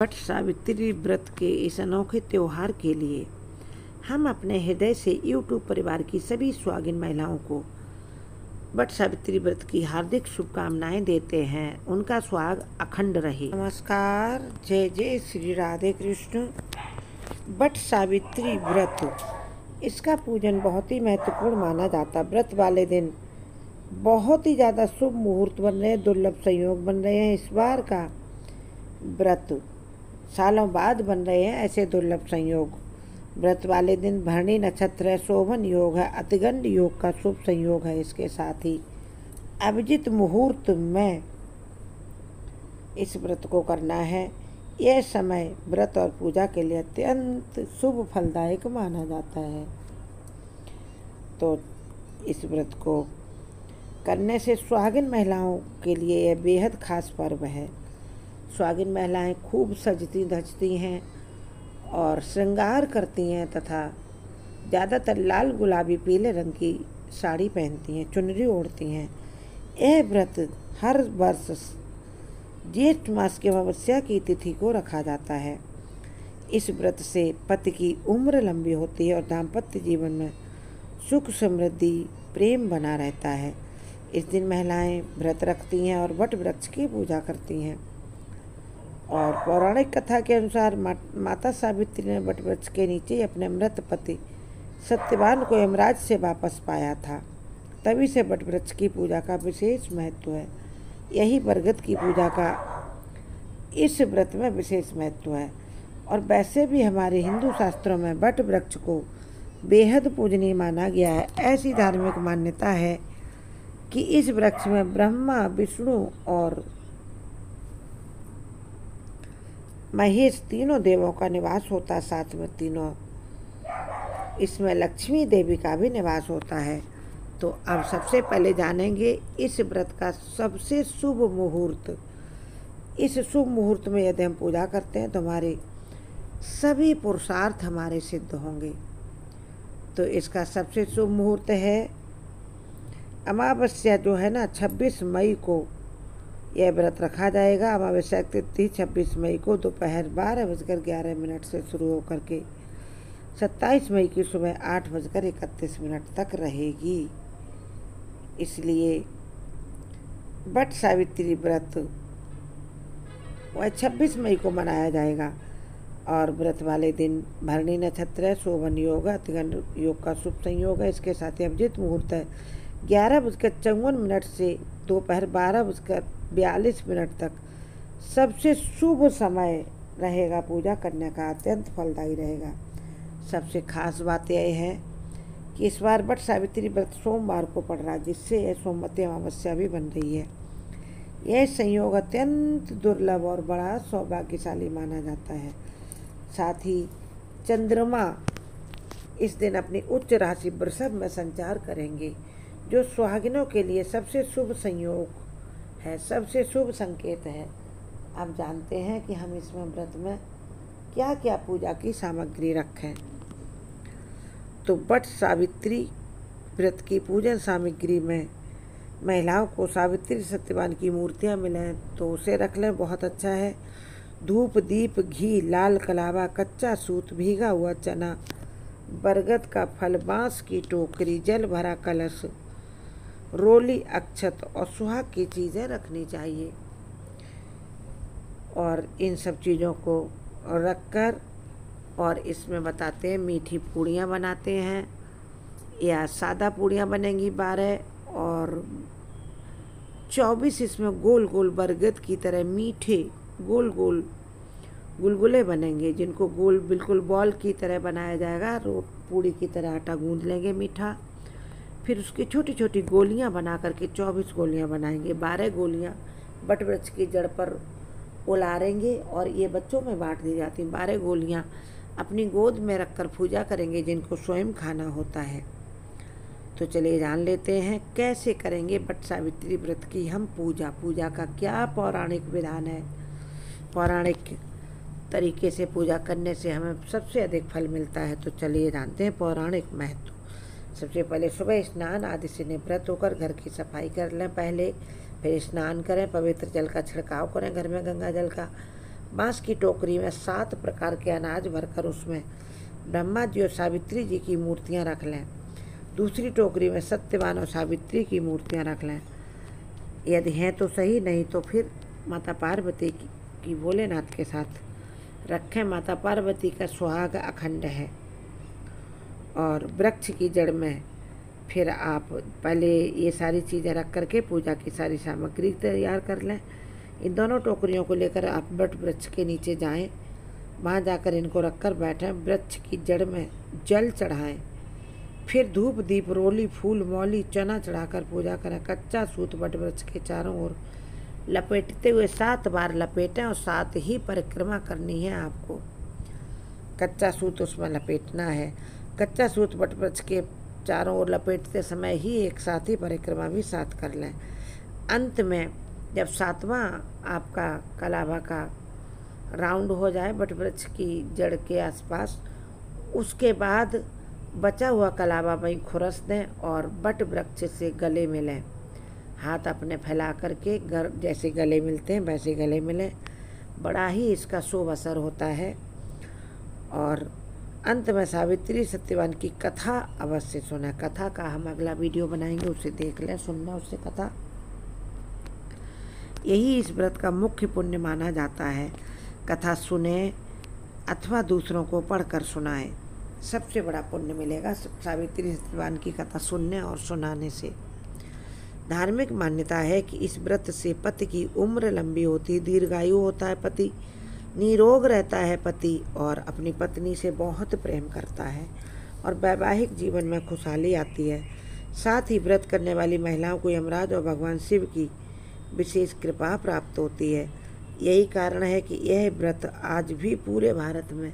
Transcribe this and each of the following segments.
वट सावित्री व्रत के इस अनोखे त्योहार के लिए हम अपने हृदय से यूट्यूब परिवार की सभी सुहागिन महिलाओं को वट सावित्री व्रत की हार्दिक शुभकामनाएं देते हैं। उनका सुहाग अखंड रहे। नमस्कार, जय जय श्री राधे कृष्ण। वट सावित्री व्रत, इसका पूजन बहुत ही महत्वपूर्ण माना जाता। व्रत वाले दिन बहुत ही ज़्यादा शुभ मुहूर्त बन रहे हैं, दुर्लभ संयोग बन रहे हैं। इस बार का व्रत सालों बाद बन रहे हैं ऐसे दुर्लभ संयोग। व्रत वाले दिन भरणी नक्षत्र है, शोभन योग है, अतिगंड योग का शुभ संयोग है। इसके साथ ही अभिजित मुहूर्त में इस व्रत को करना है। यह समय व्रत और पूजा के लिए अत्यंत शुभ फलदायक माना जाता है। तो इस व्रत को करने से सुहागिन महिलाओं के लिए यह बेहद खास पर्व है। सुहागिन महिलाएं खूब सजती धजती हैं और श्रृंगार करती हैं तथा ज़्यादातर लाल गुलाबी पीले रंग की साड़ी पहनती हैं, चुनरी ओढ़ती हैं। यह व्रत हर वर्ष ज्येष्ठ मास की अमावस्या की तिथि को रखा जाता है। इस व्रत से पति की उम्र लंबी होती है और दाम्पत्य जीवन में सुख समृद्धि प्रेम बना रहता है। इस दिन महिलाएं व्रत रखती हैं और वट वृक्ष की पूजा करती हैं। और पौराणिक कथा के अनुसार माता सावित्री ने वट वृक्ष के नीचे अपने मृत पति सत्यवान को यमराज से वापस पाया था। तभी से वट वृक्ष की पूजा का विशेष महत्व है। यही बरगद की पूजा का इस व्रत में विशेष महत्व है। और वैसे भी हमारे हिंदू शास्त्रों में वट वृक्ष को बेहद पूजनीय माना गया है। ऐसी धार्मिक मान्यता है कि इस वृक्ष में ब्रह्मा, विष्णु और महेश तीनों देवों का निवास होता है। साथ में तीनों इसमें लक्ष्मी देवी का भी निवास होता है। तो अब सबसे पहले जानेंगे इस व्रत का सबसे शुभ मुहूर्त। इस शुभ मुहूर्त में यदि हम पूजा करते हैं तो हमारे सभी पुरुषार्थ हमारे सिद्ध होंगे। तो इसका सबसे शुभ मुहूर्त है अमावस्या, जो है ना 26 मई को यह व्रत रखा जाएगा। अमावस्या तिथि 26 मई को दोपहर 12:11 से शुरू होकर के 27 मई की सुबह 8:31 तक रहेगी। इसलिए वट सावित्री व्रत वह 26 मई को मनाया जाएगा। और व्रत वाले दिन भरणी नक्षत्र है, शोभन योग है, अतिगंड योग का शुभ संयोग है। इसके साथ ही अभिजित मुहूर्त है 11:54 से दोपहर 12:42 तक सबसे शुभ समय रहेगा। पूजा करने का अत्यंत फलदायी रहेगा। सबसे खास बात यह है कि इस बार वट सावित्री व्रत सोमवार को पड़ रहा है, जिससे यह सोमवती अमावस्या भी बन रही है। यह संयोग अत्यंत दुर्लभ और बड़ा सौभाग्यशाली माना जाता है। साथ ही चंद्रमा इस दिन अपनी उच्च राशि वृषभ में संचार करेंगे, जो सुहागिनों के लिए सबसे शुभ संयोग है, सबसे शुभ संकेत है। अब जानते हैं कि हम इसमें व्रत में क्या क्या पूजा की सामग्री रखें। तो वट सावित्री व्रत की पूजन सामग्री में महिलाओं को सावित्री सत्यवान की मूर्तियां मिलें तो उसे रख लें, बहुत अच्छा है। धूप, दीप, घी, लाल कलावा, कच्चा सूत, भीगा हुआ चना, बरगद का फल, बांस की टोकरी, जल भरा कलश, रोली, अक्षत और सुहाग की चीज़ें रखनी चाहिए। और इन सब चीज़ों को रखकर और इसमें बताते हैं मीठी पूड़ियाँ बनाते हैं या सादा पूड़ियाँ बनेंगी 12 और 24 इसमें गोल गोल बरगद की तरह मीठे गोल गोल गुलगुले बनेंगे, जिनको गोल बिल्कुल बॉल की तरह बनाया जाएगा। पूड़ी की तरह आटा गूंद लेंगे मीठा, फिर उसकी छोटी छोटी गोलियां बना करके 24 गोलियां बनाएंगे। 12 गोलियां वट वृक्ष की जड़ पर उलारेंगे और ये बच्चों में बांट दी जाती हैं। 12 गोलियां अपनी गोद में रखकर पूजा करेंगे, जिनको स्वयं खाना होता है। तो चलिए जान लेते हैं कैसे करेंगे वट सावित्री व्रत की हम पूजा। पूजा का क्या पौराणिक विधान है। पौराणिक तरीके से पूजा करने से हमें सबसे अधिक फल मिलता है। तो चलिए जानते हैं पौराणिक महत्व। सबसे पहले सुबह स्नान आदि से निवृत्त होकर घर की सफाई कर लें पहले, फिर स्नान करें, पवित्र जल का छिड़काव करें घर में गंगा जल का। बांस की टोकरी में 7 प्रकार के अनाज भरकर उसमें ब्रह्मा जी और सावित्री जी की मूर्तियां रख लें। दूसरी टोकरी में सत्यवान और सावित्री की मूर्तियां रख लें। यदि हैं तो सही, नहीं तो फिर माता पार्वती की भोलेनाथ के साथ रखें। माता पार्वती का सुहाग अखंड है। और वृक्ष की जड़ में फिर आप पहले ये सारी चीज़ें रख करके पूजा की सारी सामग्री तैयार कर लें। इन दोनों टोकरियों को लेकर आप वट वृक्ष के नीचे जाएं, वहाँ जाकर इनको रखकर बैठें, वृक्ष की जड़ में जल चढ़ाएं, फिर धूप दीप रोली फूल मौली चना चढ़ाकर पूजा करें। कच्चा सूत वट वृक्ष के चारों ओर लपेटते हुए 7 बार लपेटें और 7 ही परिक्रमा करनी है आपको। कच्चा सूत उसमें लपेटना है। कच्चा सूत वट वृक्ष के चारों ओर लपेटते समय ही एक साथ ही परिक्रमा भी साथ कर लें। अंत में जब 7वां आपका कलावा का राउंड हो जाए वट वृक्ष की जड़ के आसपास, उसके बाद बचा हुआ कलावा वहीं खुरस दें और वट वृक्ष से गले मिलें। हाथ अपने फैला करके जैसे गले मिलते हैं वैसे गले मिलें। बड़ा ही इसका शुभ असर होता है। और अंत में सावित्री सत्यवान की कथा अवश्य सुना। कथा का हम अगला वीडियो बनाएंगे, उसे देख लें, सुनना उससे कथा। यही इस व्रत का मुख्य पुण्य माना जाता है। कथा सुने अथवा दूसरों को पढ़कर सुनाएं, सबसे बड़ा पुण्य मिलेगा सावित्री सत्यवान की कथा सुनने और सुनाने से। धार्मिक मान्यता है कि इस व्रत से पति की उम्र लंबी होती, दीर्घायु होता है पति, निरोग रहता है पति और अपनी पत्नी से बहुत प्रेम करता है और वैवाहिक जीवन में खुशहाली आती है। साथ ही व्रत करने वाली महिलाओं को यमराज और भगवान शिव की विशेष कृपा प्राप्त होती है। यही कारण है कि यह व्रत आज भी पूरे भारत में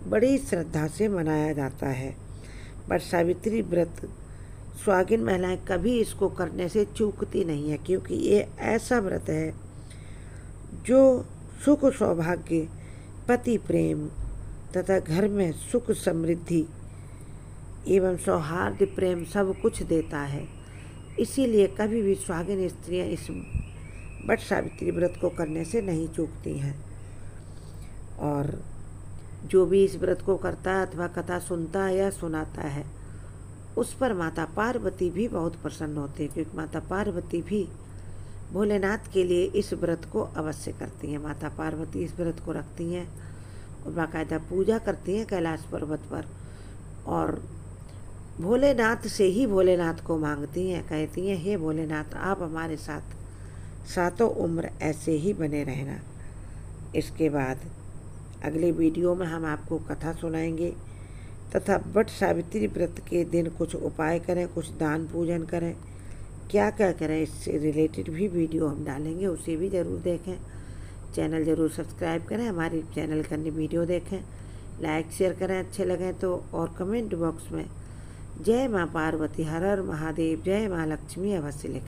बड़ी श्रद्धा से मनाया जाता है। पर सावित्री व्रत सुहागिन महिलाएं कभी इसको करने से चूकती नहीं है, क्योंकि ये ऐसा व्रत है जो सुख सौभाग्य, पति प्रेम तथा घर में सुख समृद्धि एवं सौहार्द प्रेम सब कुछ देता है। इसीलिए कभी भी सुहागिन स्त्रियां इस वट सावित्री व्रत को करने से नहीं चूकती हैं। और जो भी इस व्रत को करता है अथवा कथा सुनता है या सुनाता है, उस पर माता पार्वती भी बहुत प्रसन्न होती है, क्योंकि माता पार्वती भी भोलेनाथ के लिए इस व्रत को अवश्य करती हैं। माता पार्वती इस व्रत को रखती हैं और बाकायदा पूजा करती हैं कैलाश पर्वत पर, और भोलेनाथ से ही भोलेनाथ को मांगती हैं, कहती हैं हे भोलेनाथ आप हमारे साथ सातों उम्र ऐसे ही बने रहना। इसके बाद अगले वीडियो में हम आपको कथा सुनाएंगे तथा वट सावित्री व्रत के दिन कुछ उपाय करें, कुछ दान पूजन करें, क्या क्या करें, इससे रिलेटेड भी वीडियो हम डालेंगे, उसे भी ज़रूर देखें। चैनल ज़रूर सब्सक्राइब करें, हमारे चैनल करने वीडियो देखें, लाइक शेयर करें अच्छे लगें तो, और कमेंट बॉक्स में जय माँ पार्वती हर हर महादेव, जय माँ लक्ष्मी अवश्य लिखें।